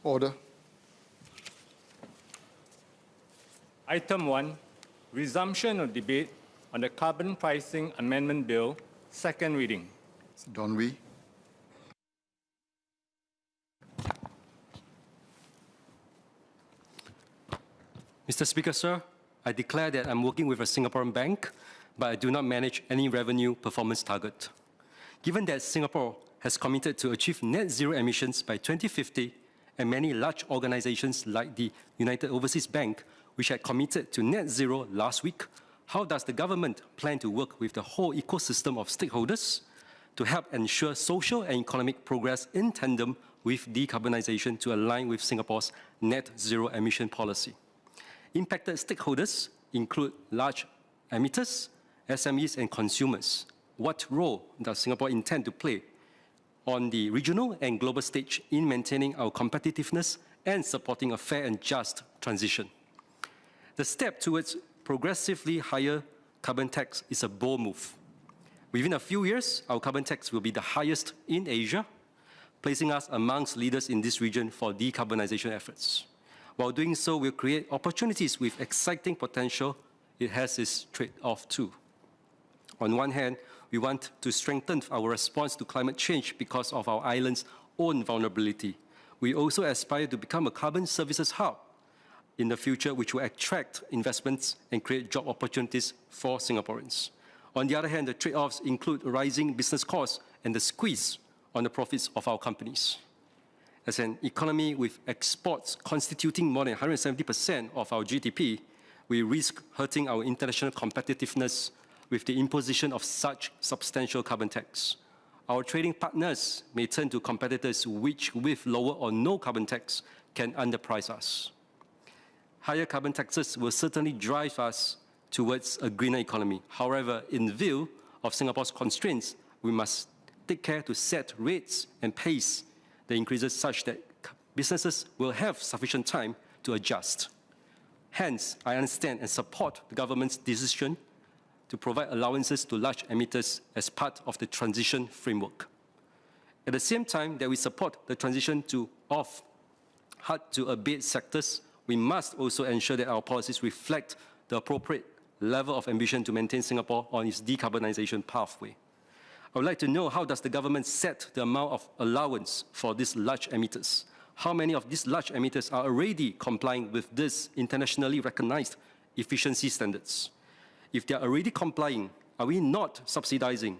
Order. Item 1, resumption of debate on the Carbon Pricing Amendment Bill, second reading. Don Wee. Mr. Speaker, sir, I declare that I'm working with a Singaporean bank, but I do not manage any revenue performance target. Given that Singapore has committed to achieve net zero emissions by 2050, and many large organizations like the United Overseas Bank, which had committed to net zero last week, how does the government plan to work with the whole ecosystem of stakeholders to help ensure social and economic progress in tandem with decarbonization to align with Singapore's net zero emission policy? Impacted stakeholders include large emitters, SMEs, and consumers. What role does Singapore intend to play on the regional and global stage in maintaining our competitiveness and supporting a fair and just transition? The step towards progressively higher carbon tax is a bold move. Within a few years, our carbon tax will be the highest in Asia, placing us amongst leaders in this region for decarbonization efforts. While doing so will create opportunities with exciting potential, it has its trade-off too. On one hand, we want to strengthen our response to climate change because of our island's own vulnerability. We also aspire to become a carbon services hub in the future, which will attract investments and create job opportunities for Singaporeans. On the other hand, the trade-offs include rising business costs and the squeeze on the profits of our companies. As an economy with exports constituting more than 170% of our GDP, we risk hurting our international competitiveness with the imposition of such substantial carbon tax. Our trading partners may turn to competitors which, with lower or no carbon tax, can underprice us. Higher carbon taxes will certainly drive us towards a greener economy. However, in view of Singapore's constraints, we must take care to set rates and pace the increases such that businesses will have sufficient time to adjust. Hence, I understand and support the government's decision to provide allowances to large emitters as part of the transition framework. At the same time that we support the transition of hard-to-abate sectors, we must also ensure that our policies reflect the appropriate level of ambition to maintain Singapore on its decarbonization pathway. I would like to know, how does the government set the amount of allowance for these large emitters? How many of these large emitters are already complying with these internationally recognized efficiency standards? If they are already complying, are we not subsidizing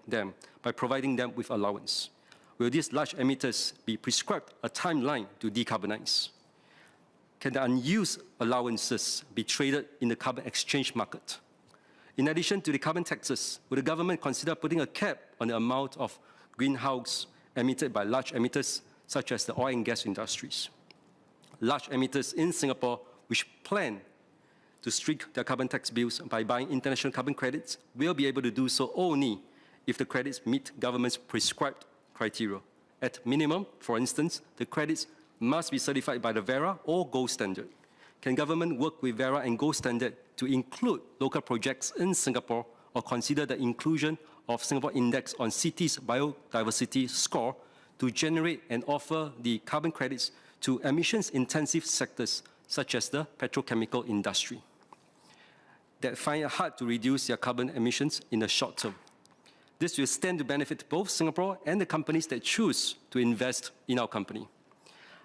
them by providing them with allowance? Will these large emitters be prescribed a timeline to decarbonize? Can the unused allowances be traded in the carbon exchange market? In addition to the carbon taxes, would the government consider putting a cap on the amount of greenhouse emitted by large emitters, such as the oil and gas industries? Large emitters in Singapore, which plan to streak their carbon tax bills by buying international carbon credits, will be able to do so only if the credits meet government's prescribed criteria. At minimum, for instance, the credits must be certified by the Verra or Gold Standard. Can government work with Verra and Gold Standard to include local projects in Singapore, or consider the inclusion of Singapore Index on cities' biodiversity score to generate and offer the carbon credits to emissions-intensive sectors such as the petrochemical industry that find it hard to reduce their carbon emissions in the short term? This will stand to benefit both Singapore and the companies that choose to invest in our company.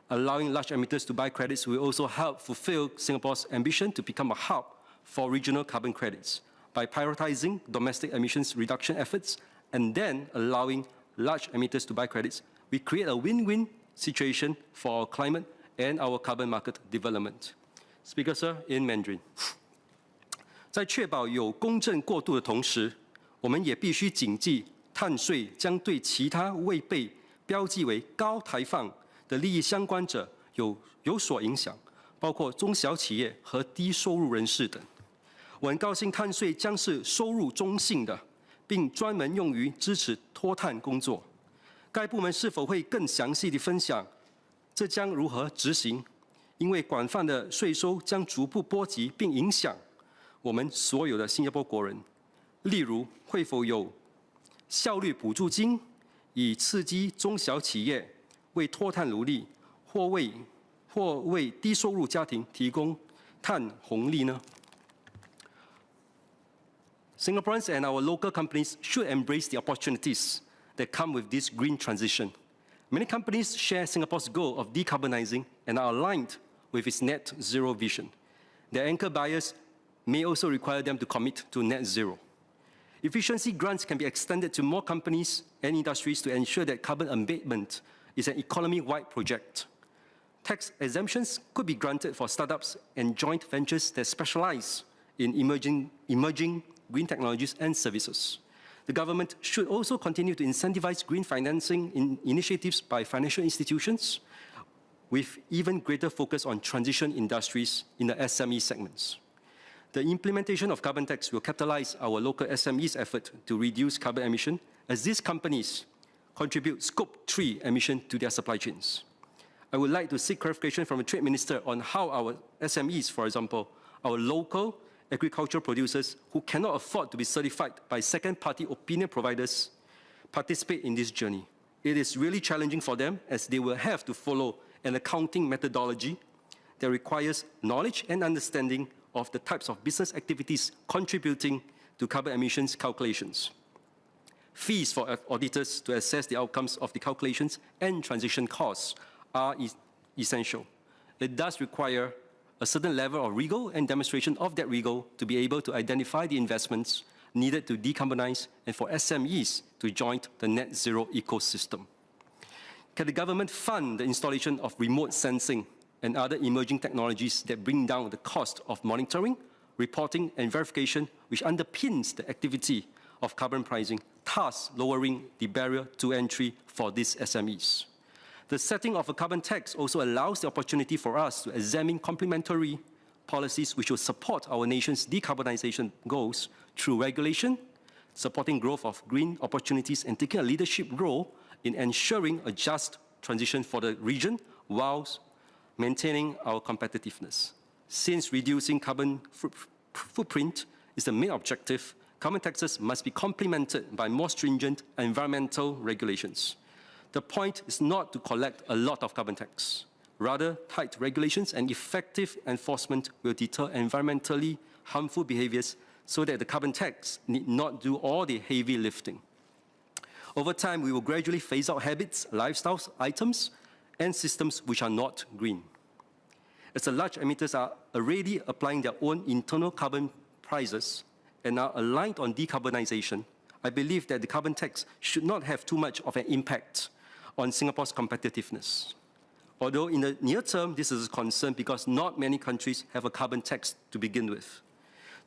Allowing large emitters to buy credits will also help fulfill Singapore's ambition to become a hub for regional carbon credits by prioritizing domestic emissions reduction efforts and then allowing large emitters to buy credits. We create a win-win situation for our climate and our carbon market development. Speaker, sir, in Mandarin. 在确保有公正过渡的同时，我们也必须谨记，碳税将对其他未被标记为高排放的利益相关者有所影响，包括中小企业和低收入人士等。我很高兴碳税将是收入中性的，并专门用于支持脱碳工作。该部门是否会更详细地分享这将如何执行？因为广泛的税收将逐步波及并影响我们所有的新加坡国人。例如，会否有效率补助金，以刺激中小企业为脱碳努力，或为低收入家庭提供碳红利呢？ Singaporeans and our local companies should embrace the opportunities that come with this green transition. Many companies share Singapore's goal of decarbonizing and are aligned with its net zero vision. Their anchor buyers may also require them to commit to net zero. Efficiency grants can be extended to more companies and industries to ensure that carbon abatement is an economy-wide project. Tax exemptions could be granted for startups and joint ventures that specialize in emerging green technologies and services. The government should also continue to incentivize green financing initiatives by financial institutions with even greater focus on transition industries in the SME segments. The implementation of carbon tax will capitalize our local SMEs' effort to reduce carbon emission as these companies contribute Scope 3 emission to their supply chains. I would like to seek clarification from the Trade Minister on how our SMEs, for example, our local agricultural producers who cannot afford to be certified by second-party opinion providers, participate in this journey. It is really challenging for them as they will have to follow an accounting methodology that requires knowledge and understanding of the types of business activities contributing to carbon emissions calculations. Fees for auditors to assess the outcomes of the calculations and transition costs are essential. It does require a certain level of rigor and demonstration of that rigor to be able to identify the investments needed to decarbonize and for SMEs to join the net zero ecosystem. Can the government fund the installation of remote sensing and other emerging technologies that bring down the cost of monitoring, reporting, and verification, which underpins the activity of carbon pricing, thus lowering the barrier to entry for these SMEs? The setting of a carbon tax also allows the opportunity for us to examine complementary policies which will support our nation's decarbonization goals through regulation, supporting growth of green opportunities, and taking a leadership role in ensuring a just transition for the region whilst maintaining our competitiveness. Since reducing carbon footprint is the main objective, carbon taxes must be complemented by more stringent environmental regulations. The point is not to collect a lot of carbon tax. Rather, tight regulations and effective enforcement will deter environmentally harmful behaviors so that the carbon tax need not do all the heavy lifting. Over time, we will gradually phase out habits, lifestyles, items, and systems which are not green. As the large emitters are already applying their own internal carbon prices and are aligned on decarbonization, I believe that the carbon tax should not have too much of an impact on Singapore's competitiveness. Although in the near term, this is a concern because not many countries have a carbon tax to begin with.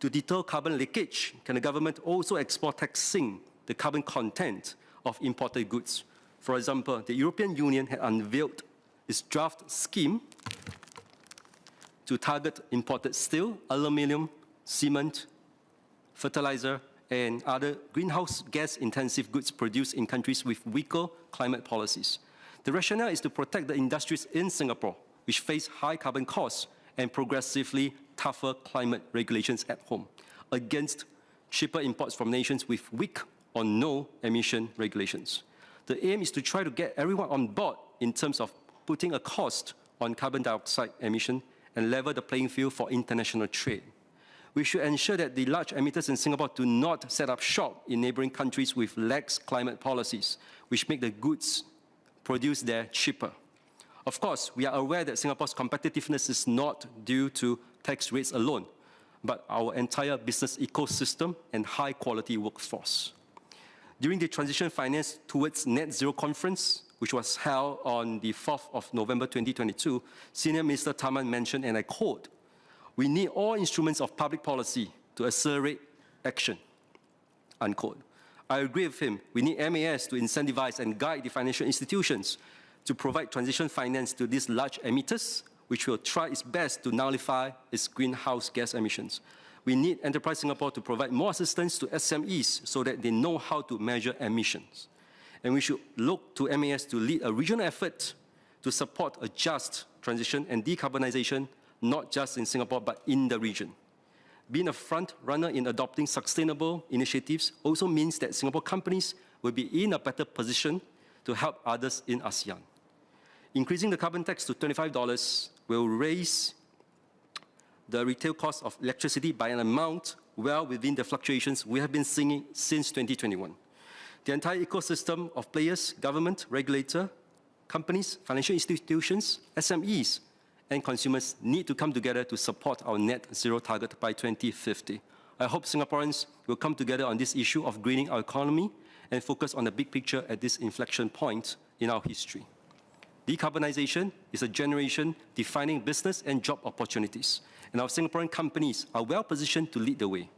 To deter carbon leakage, can the government also explore taxing the carbon content of imported goods? For example, the European Union had unveiled its draft scheme to target imported steel, aluminium, cement, fertilizer, and other greenhouse gas-intensive goods produced in countries with weaker climate policies. The rationale is to protect the industries in Singapore, which face high carbon costs and progressively tougher climate regulations at home, against cheaper imports from nations with weak or no emission regulations. The aim is to try to get everyone on board in terms of putting a cost on carbon dioxide emission and level the playing field for international trade. We should ensure that the large emitters in Singapore do not set up shop in neighboring countries with lax climate policies, which make the goods produced there cheaper. Of course, we are aware that Singapore's competitiveness is not due to tax rates alone, but our entire business ecosystem and high-quality workforce. During the Transition Finance Towards Net Zero Conference, which was held on the 4th of November 2022, Senior Minister Tharman mentioned, and I quote, "We need all instruments of public policy to accelerate action," unquote. I agree with him. We need MAS to incentivize and guide the financial institutions to provide transition finance to these large emitters, which will try its best to nullify its greenhouse gas emissions. We need Enterprise Singapore to provide more assistance to SMEs so that they know how to measure emissions. And we should look to MAS to lead a regional effort to support a just transition and decarbonization, not just in Singapore, but in the region. Being a front runner in adopting sustainable initiatives also means that Singapore companies will be in a better position to help others in ASEAN. Increasing the carbon tax to $25 will raise the retail cost of electricity by an amount well within the fluctuations we have been seeing since 2021. The entire ecosystem of players, government, regulator, companies, financial institutions, SMEs, and consumers need to come together to support our net zero target by 2050. I hope Singaporeans will come together on this issue of greening our economy and focus on the big picture at this inflection point in our history. Decarbonization is a generation-defining business and job opportunities, and our Singaporean companies are well positioned to lead the way.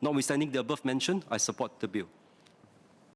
Notwithstanding the above mentioned, I support the bill.